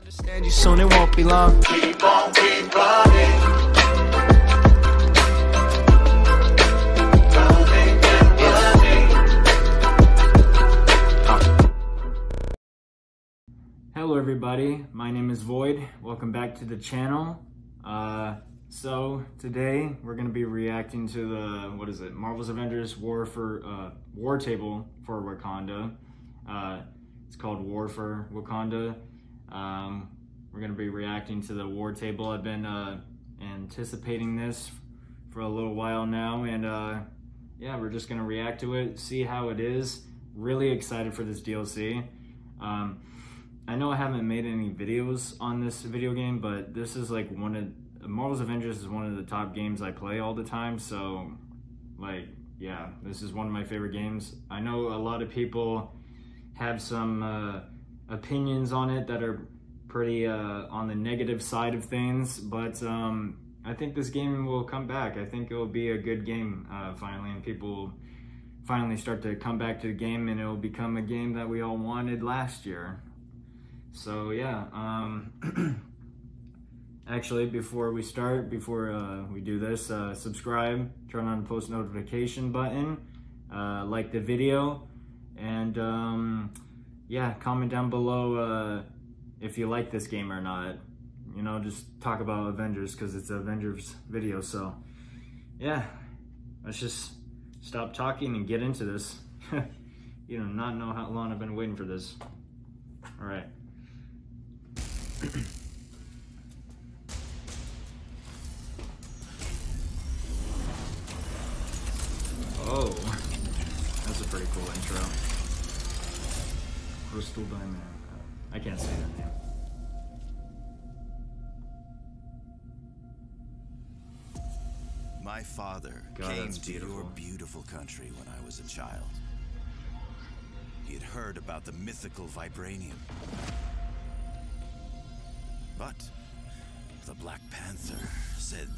Understand you soon, it won't be long. Keep on, keep running. Hello everybody, my name is Void. Welcome back to the channel. So today we're going to be reacting to the, Marvel's Avengers War Table for Wakanda. It's called War for Wakanda. We're going to be reacting to the War Table. I've been anticipating this for a little while now, and yeah, we're just going to react to it, see how it is. Really excited for this DLC. I know I haven't made any videos on this video game, but this is like Marvel's Avengers is one of the top games I play all the time, so like, yeah, this is one of my favorite games. I know a lot of people have some opinions on it that are pretty on the negative side of things, but I think this game will come back. I think it will be a good game finally, and people finally start to come back to the game, and it will become a game that we all wanted last year. So yeah, actually before we do this, subscribe, turn on the post notification button, like the video, and yeah, comment down below if you like this game or not. You know, just talk about Avengers because it's an Avengers video. So yeah, let's just stop talking and get into this. You do not know how long I've been waiting for this. All right. Oh, that's a pretty cool intro. Crystal Diamond. I can't say that name. My father came to your beautiful country when I was a child. He had heard about the mythical vibranium. But the Black Panther said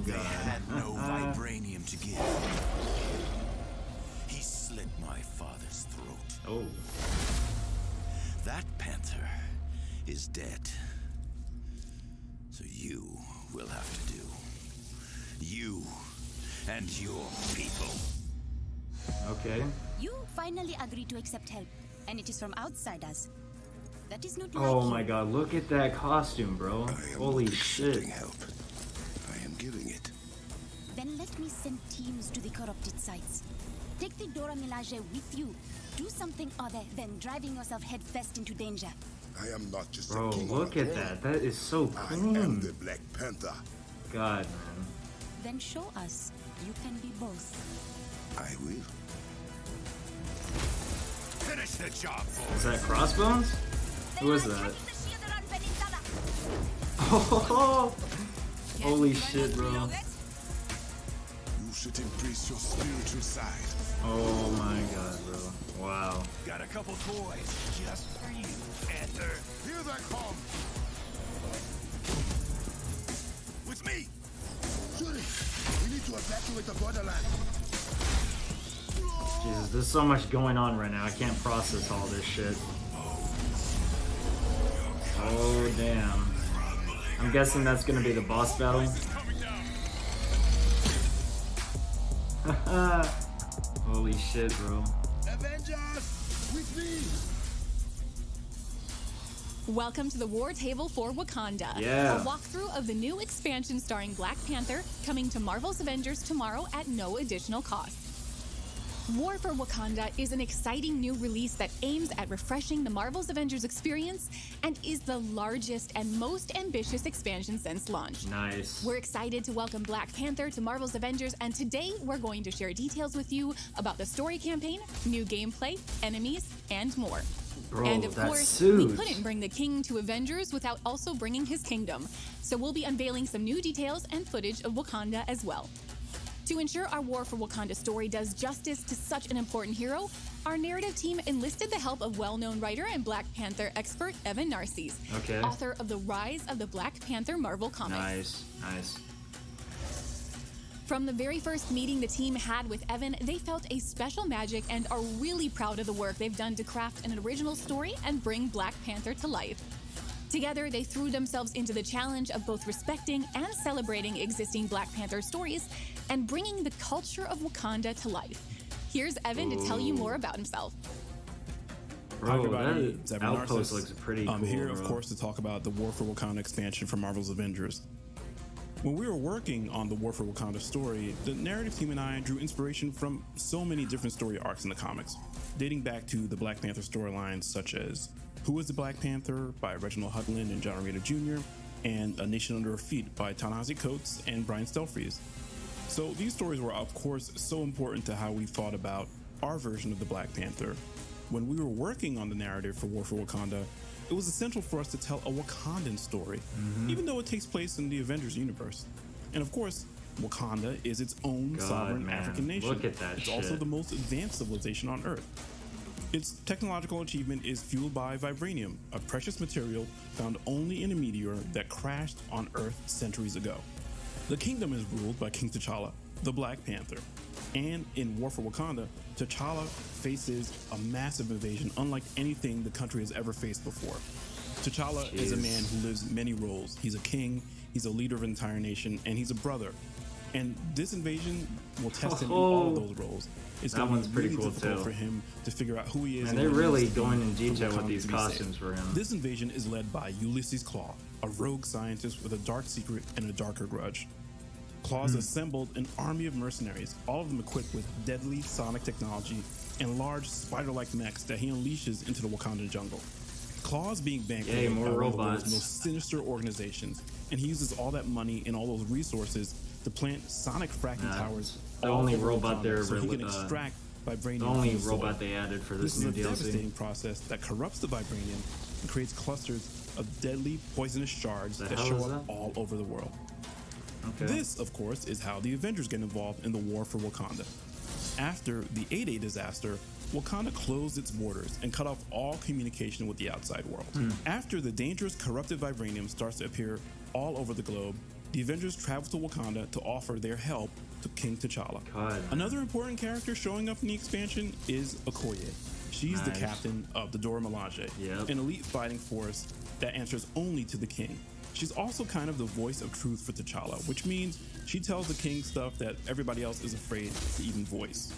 they had no vibranium to give. He slit my father's throat. Oh. That Panther is dead. So you will have to do. You and your people. Okay. You finally agreed to accept help, and it is from outside us. That is not Oh like my god, look at that costume, bro. Holy shit. Help. I am giving it. Then let me send teams to the corrupted sites. Take the Dora Milaje with you. Do something other than driving yourself headfirst into danger. I am not just Bro, a king look at that. That is so clean. I am the Black Panther. God, man. Then show us you can be both. I will. Finish the job, boy. Is that Crossbones? Who is that? Oh, holy shit, bro. You should embrace your spiritual side. Oh my god, bro. Wow. Got a couple toys just for you, Panther. Here they come. With me. Shuri, we need to evacuate the borderland. Jesus, there's so much going on right now. I can't process all this shit. Oh, damn. I'm guessing that's gonna be the boss battle. Holy shit, bro. Avengers, with me. Welcome to the War Table for Wakanda. Yeah. A walkthrough of the new expansion starring Black Panther, coming to Marvel's Avengers tomorrow at no additional cost. War for Wakanda is an exciting new release that aims at refreshing the Marvel's Avengers experience and is the largest and most ambitious expansion since launch. Nice. We're excited to welcome Black Panther to Marvel's Avengers, and today we're going to share details with you about the story campaign, new gameplay, enemies, and more. Bro, and of that course, suit. we couldn't bring the king to Avengers without also bringing his kingdom. So we'll be unveiling some new details and footage of Wakanda as well. To ensure our War for Wakanda story does justice to such an important hero, our narrative team enlisted the help of well-known writer and Black Panther expert Evan Narcisse, author of The Rise of the Black Panther Marvel comics. Nice, nice. From the very first meeting the team had with Evan, they felt a special magic and are really proud of the work they've done to craft an original story and bring Black Panther to life. Together, they threw themselves into the challenge of both respecting and celebrating existing Black Panther stories and bringing the culture of Wakanda to life. Here's Evan to tell you more about himself. Bro, that outpost looks pretty cool. I'm here, of course, to talk about the War for Wakanda expansion for Marvel's Avengers. When we were working on the War for Wakanda story, the narrative team and I drew inspiration from so many different story arcs in the comics, dating back to the Black Panther storylines such as Who is the Black Panther by Reginald Hudlin and John Romita Jr., and A Nation Under Her Feet by Ta-Nehisi Coates and Brian Stelfreeze. So these stories were, of course, so important to how we thought about our version of the Black Panther. When we were working on the narrative for War for Wakanda, it was essential for us to tell a Wakandan story, even though it takes place in the Avengers universe. And of course, Wakanda is its own sovereign African nation. Look at that It's shit. also the most advanced civilization on Earth. Its technological achievement is fueled by vibranium, a precious material found only in a meteor that crashed on Earth centuries ago. The kingdom is ruled by King T'Challa, the Black Panther. And in War for Wakanda, T'Challa faces a massive invasion unlike anything the country has ever faced before. T'Challa is a man who lives many roles. He's a king, he's a leader of an entire nation, and he's a brother. And this invasion will test him in all of those roles. It's going to be really difficult for him to figure out who he is. And they're really going in detail with these costumes for him. This invasion is led by Ulysses Klaue, a rogue scientist with a dark secret and a darker grudge. Klaue's assembled an army of mercenaries, all of them equipped with deadly sonic technology and large spider-like mechs that he unleashes into the Wakandan jungle. Klaue's being bankrolted by one of the world's most sinister organizations, and he uses all that money and all those resources to plant sonic fracking towers. The only robot there, so he can extract vibranium. The only robot they added for this new DLC. This is a devastating process that corrupts the vibranium and creates clusters of deadly poisonous shards that show up all over the world. Okay. This, of course, is how the Avengers get involved in the war for Wakanda. After the 8-8 disaster, Wakanda closed its borders and cut off all communication with the outside world. After the dangerous corrupted vibranium starts to appear all over the globe, the Avengers travel to Wakanda to offer their help to King T'Challa. Another important character showing up in the expansion is Okoye. She's the captain of the Dora Milaje, an elite fighting force that answers only to the king. She's also kind of the voice of truth for T'Challa, which means she tells the king stuff that everybody else is afraid to even voice.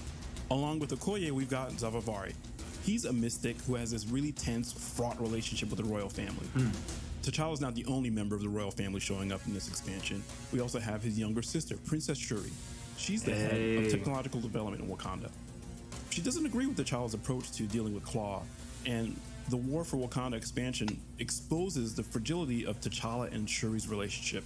Along with Okoye, we've got Zavavari. He's a mystic who has this really tense, fraught relationship with the royal family. T'Challa's not the only member of the royal family showing up in this expansion. We also have his younger sister, Princess Shuri. She's the head of technological development in Wakanda. She doesn't agree with T'Challa's approach to dealing with Klaue, and the War for Wakanda expansion exposes the fragility of T'Challa and Shuri's relationship.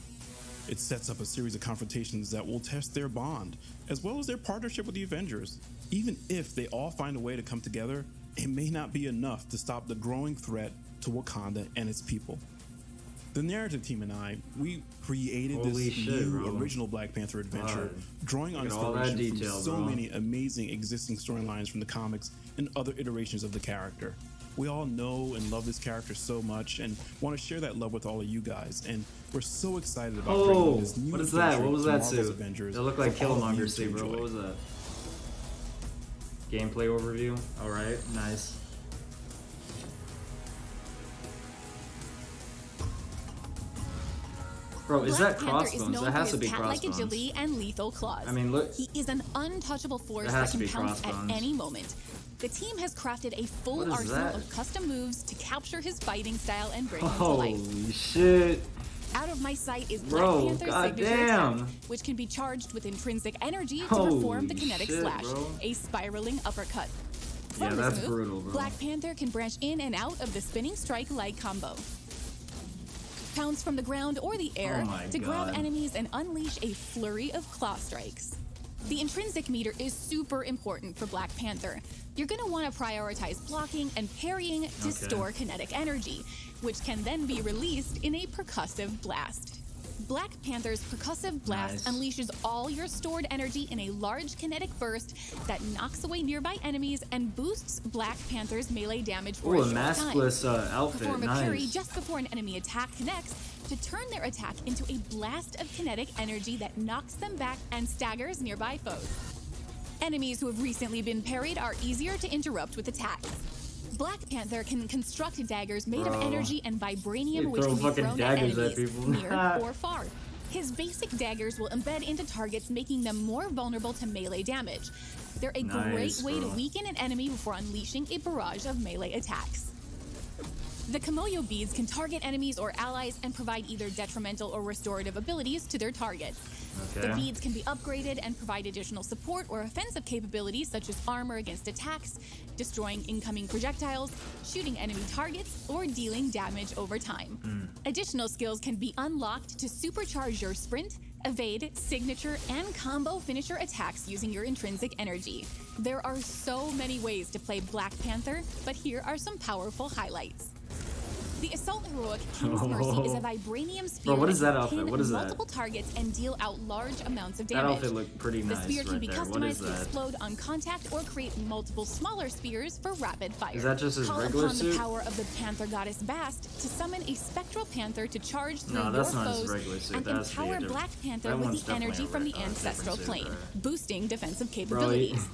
It sets up a series of confrontations that will test their bond, as well as their partnership with the Avengers. Even if they all find a way to come together, it may not be enough to stop the growing threat to Wakanda and its people. The narrative team and I, we created this new original Black Panther adventure, drawing on inspiration from so many amazing existing storylines from the comics and other iterations of the character. We all know and love this character so much and want to share that love with all of you guys. And we're so excited about bringing this new adventure to Marvel's Avengers. It looked like Killmonger's suit, bro. What was that? Gameplay overview. All right, nice. Bro, is that Crossbones? That has to be Crossbones. Like and lethal claws. I mean, look. He is an untouchable force that can pounce at any moment. The team has crafted a full arsenal of custom moves to capture his fighting style and bring him to life. Holy shit. Out of my sight is Black Panther's signature attack, which can be charged with intrinsic energy to perform the kinetic slash, a spiraling uppercut. From this move, brutal, bro. Black Panther can branch in and out of the spinning strike-like combo. Pounce from the ground or the air to grab enemies and unleash a flurry of claw strikes. The intrinsic meter is super important for Black Panther. You're going to want to prioritize blocking and parrying to store kinetic energy, which can then be released in a percussive blast. Black Panther's percussive blast unleashes all your stored energy in a large kinetic burst that knocks away nearby enemies and boosts Black Panther's melee damage for a short maskless time. outfit. Perform a parry just before an enemy attack connects to turn their attack into a blast of kinetic energy that knocks them back and staggers nearby foes. Enemies who have recently been parried are easier to interrupt with attacks. Black Panther can construct daggers made of energy and vibranium, which can be thrown at enemies near or far. His basic daggers will embed into targets, making them more vulnerable to melee damage. They're a great way to weaken an enemy before unleashing a barrage of melee attacks. The Kimoyo beads can target enemies or allies and provide either detrimental or restorative abilities to their targets. The beads can be upgraded and provide additional support or offensive capabilities such as armor against attacks, destroying incoming projectiles, shooting enemy targets, or dealing damage over time. Additional skills can be unlocked to supercharge your sprint, evade, signature, and combo finisher attacks using your intrinsic energy. There are so many ways to play Black Panther, but here are some powerful highlights. The Assault Heroic King's Mercy is a vibranium spear what is that can outfit? pin What is that? multiple targets and deal out large amounts of damage. That outfit looked pretty nice. The spear can right be there. customized to explode on contact or create multiple smaller spears for rapid fire. Is that just his Call regular upon suit? the power of the Panther goddess Bast to summon a spectral panther to charge through your that's not his foes regular suit. and That's empower Black Panther with the energy from the ancestral plane, boosting defensive capabilities.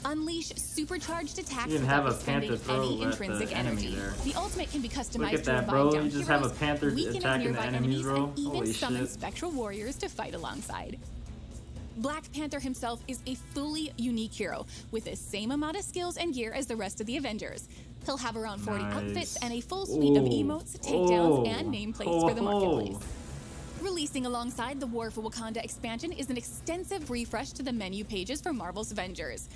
Unleash supercharged attacks without expending any intrinsic energy. The ultimate can be customized to revive down You just have a panther weaken attacking the nearby enemies, bro. and even Holy summon shit. spectral warriors to fight alongside. Black Panther himself is a fully unique hero with the same amount of skills and gear as the rest of the Avengers. He'll have around 40 outfits and a full suite of emotes, takedowns, and nameplates for the marketplace. Releasing alongside the War for Wakanda expansion is an extensive refresh to the menu pages for Marvel's Avengers.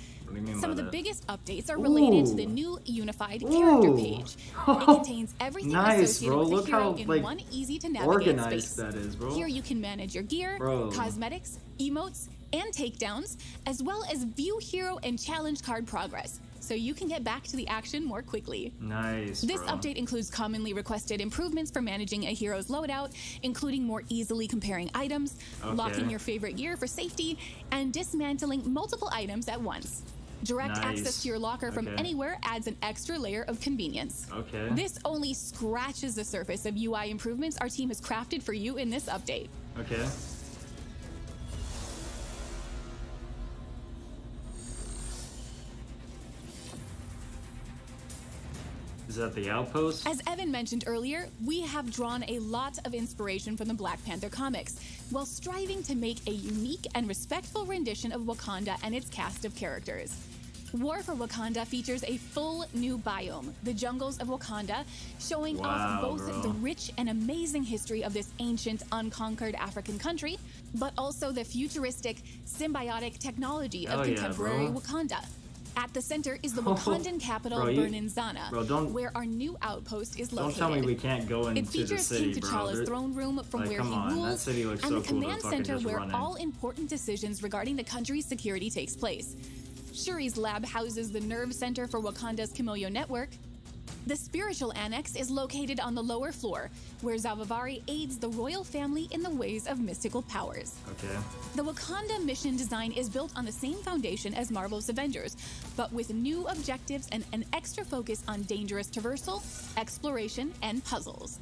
Some of the biggest updates are related to the new unified character page. It contains everything associated with the hero in one easy-to-navigate space. That is, bro. Here you can manage your gear, cosmetics, emotes, and takedowns, as well as view hero and challenge card progress, so you can get back to the action more quickly. This update includes commonly requested improvements for managing a hero's loadout, including more easily comparing items, locking your favorite gear for safety, and dismantling multiple items at once. Direct access to your locker from anywhere adds an extra layer of convenience. This only scratches the surface of UI improvements our team has crafted for you in this update. Is that the outpost? As Evan mentioned earlier, we have drawn a lot of inspiration from the Black Panther comics, while striving to make a unique and respectful rendition of Wakanda and its cast of characters. War for Wakanda features a full new biome, the jungles of Wakanda, showing off both the rich and amazing history of this ancient, unconquered African country, but also the futuristic, symbiotic technology of contemporary Wakanda. At the center is the Wakandan capital, Bernanzana, where our new outpost is located. Don't tell me we can't go into it features the city, King T'Challa's throne room from where he rules, that city looks and so the cool command center where all important decisions regarding the country's security takes place. Shuri's lab houses the nerve center for Wakanda's Kimoyo network. The spiritual annex is located on the lower floor, where Zavavari aids the royal family in the ways of mystical powers. The Wakanda mission design is built on the same foundation as Marvel's Avengers, but with new objectives and an extra focus on dangerous traversal, exploration, and puzzles.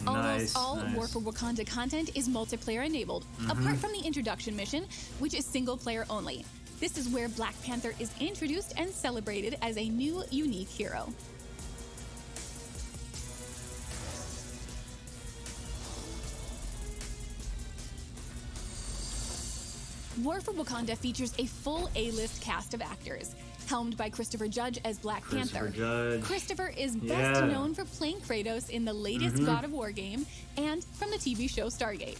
Almost all War for Wakanda content is multiplayer enabled, apart from the introduction mission, which is single player only. This is where Black Panther is introduced and celebrated as a new, unique hero. War for Wakanda features a full A-list cast of actors, helmed by Christopher Judge as Black Panther. Christopher is best known for playing Kratos in the latest God of War game and from the TV show Stargate.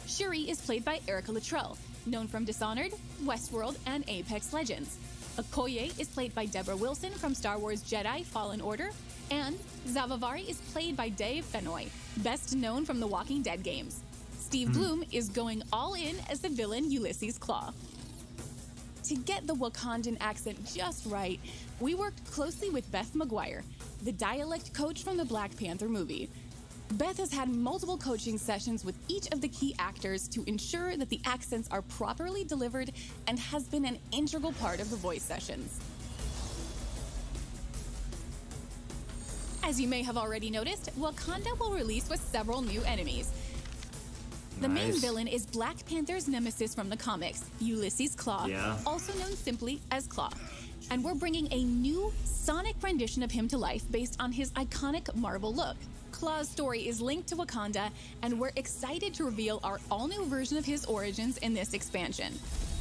Shuri is played by Erica Luttrell, known from Dishonored, Westworld, and Apex Legends. Okoye is played by Deborah Wilson from Star Wars Jedi Fallen Order, and Zavavari is played by Dave Fennoy, best known from the Walking Dead games. Steve Bloom is going all in as the villain Ulysses Claw. To get the Wakandan accent just right, we worked closely with Beth McGuire, the dialect coach from the Black Panther movie. Beth has had multiple coaching sessions with each of the key actors to ensure that the accents are properly delivered and has been an integral part of the voice sessions. As you may have already noticed, Wakanda will release with several new enemies. The main villain is Black Panther's nemesis from the comics, Ulysses Claw, also known simply as Claw. And we're bringing a new sonic rendition of him to life based on his iconic Marvel look. Claw's story is linked to Wakanda, and we're excited to reveal our all-new version of his origins in this expansion.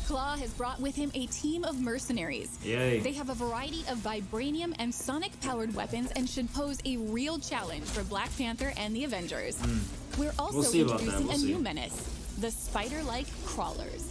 Claw has brought with him a team of mercenaries. Yay. They have a variety of vibranium and sonic-powered weapons and should pose a real challenge for Black Panther and the Avengers. We're also introducing a new menace, the spider-like crawlers.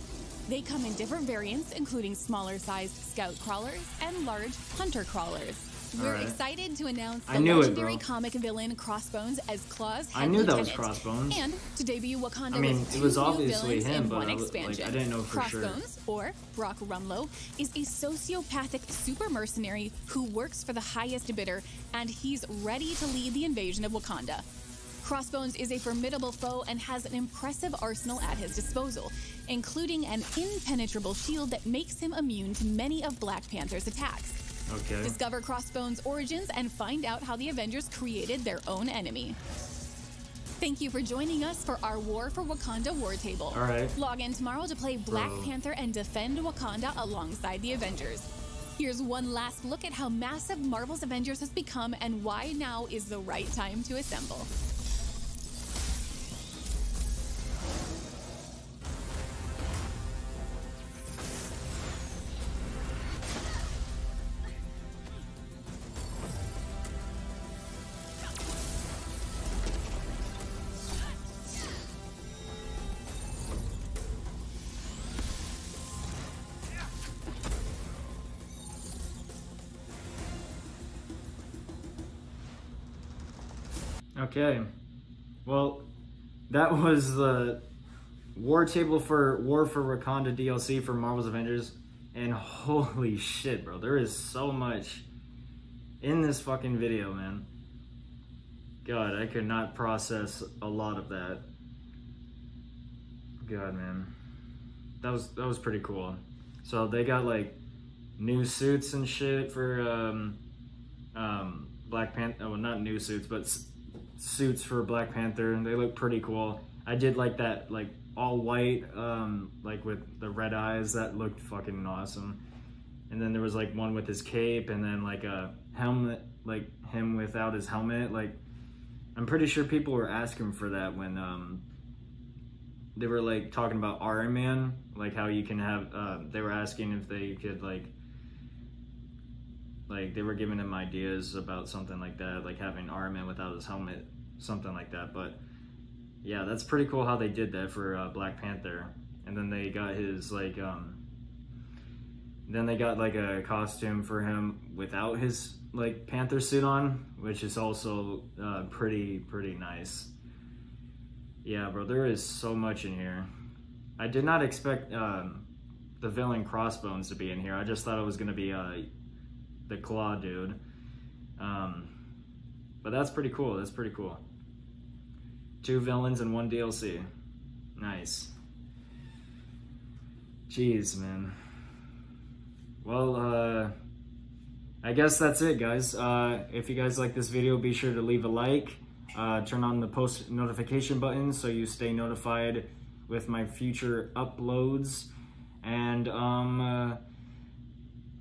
They come in different variants, including smaller-sized scout crawlers and large hunter crawlers. We're excited to announce the legendary comic villain Crossbones as Claw's head lieutenant. that was Crossbones. And to debut Wakanda it was obviously him, but I didn't know for sure. Crossbones, or Brock Rumlow, is a sociopathic super mercenary who works for the highest bidder, and he's ready to lead the invasion of Wakanda. Crossbones is a formidable foe and has an impressive arsenal at his disposal, including an impenetrable shield that makes him immune to many of Black Panther's attacks. Discover Crossbones' origins and find out how the Avengers created their own enemy. Thank you for joining us for our War for Wakanda War Table. Log in tomorrow to play Black Panther and defend Wakanda alongside the Avengers. Here's one last look at how massive Marvel's Avengers has become and why now is the right time to assemble. Okay, well, that was the War Table for War for Wakanda DLC for Marvel's Avengers, and holy shit, bro, there is so much in this fucking video, man. God, I could not process a lot of that. God, man, that was pretty cool. So they got like new suits and shit for Black Panther. Oh, not new suits, but suits for Black Panther, and they look pretty cool. I did like that, like all white, like with the red eyes. That looked fucking awesome. And then there was like one with his cape, and then like a helmet, like him without his helmet. Like, I'm pretty sure people were asking for that when they were like talking about Iron Man, like how you can have. They were asking if they could like they were giving him ideas about something like that, like having Iron Man without his helmet, something like that. But yeah, that's pretty cool how they did that for Black Panther. And then they got his like then they got like a costume for him without his like Panther suit on, which is also pretty nice. Yeah, bro, there is so much in here. I did not expect the villain Crossbones to be in here. I just thought it was gonna be the Claw dude. But that's pretty cool. That's pretty cool. 2 villains and 1 DLC. Nice. Jeez, man. Well, I guess that's it, guys. If you guys like this video, be sure to leave a like. Turn on the post notification button so you stay notified with my future uploads. And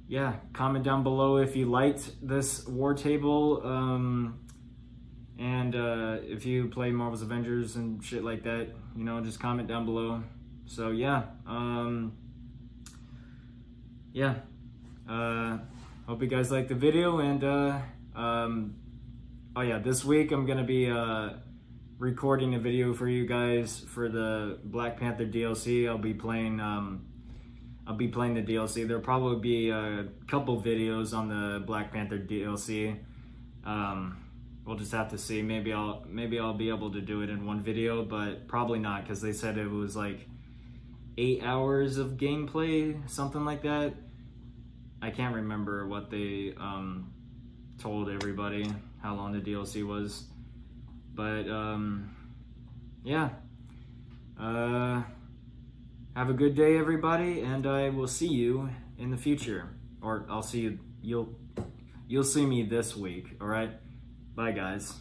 yeah, comment down below if you liked this War Table, and if you play Marvel's Avengers and shit like that, you know, just comment down below. So yeah, hope you guys liked the video, and oh yeah, this week I'm gonna be recording a video for you guys for the Black Panther DLC. I'll be playing the DLC. There'll probably be a couple videos on the Black Panther DLC. We'll just have to see. Maybe I'll be able to do it in one video, but probably not, because they said it was like 8 hours of gameplay, something like that. I can't remember what they told everybody how long the DLC was, But yeah. Have a good day, everybody, and I will see you in the future. Or I'll see you. You'll see me this week. All right. Bye, guys.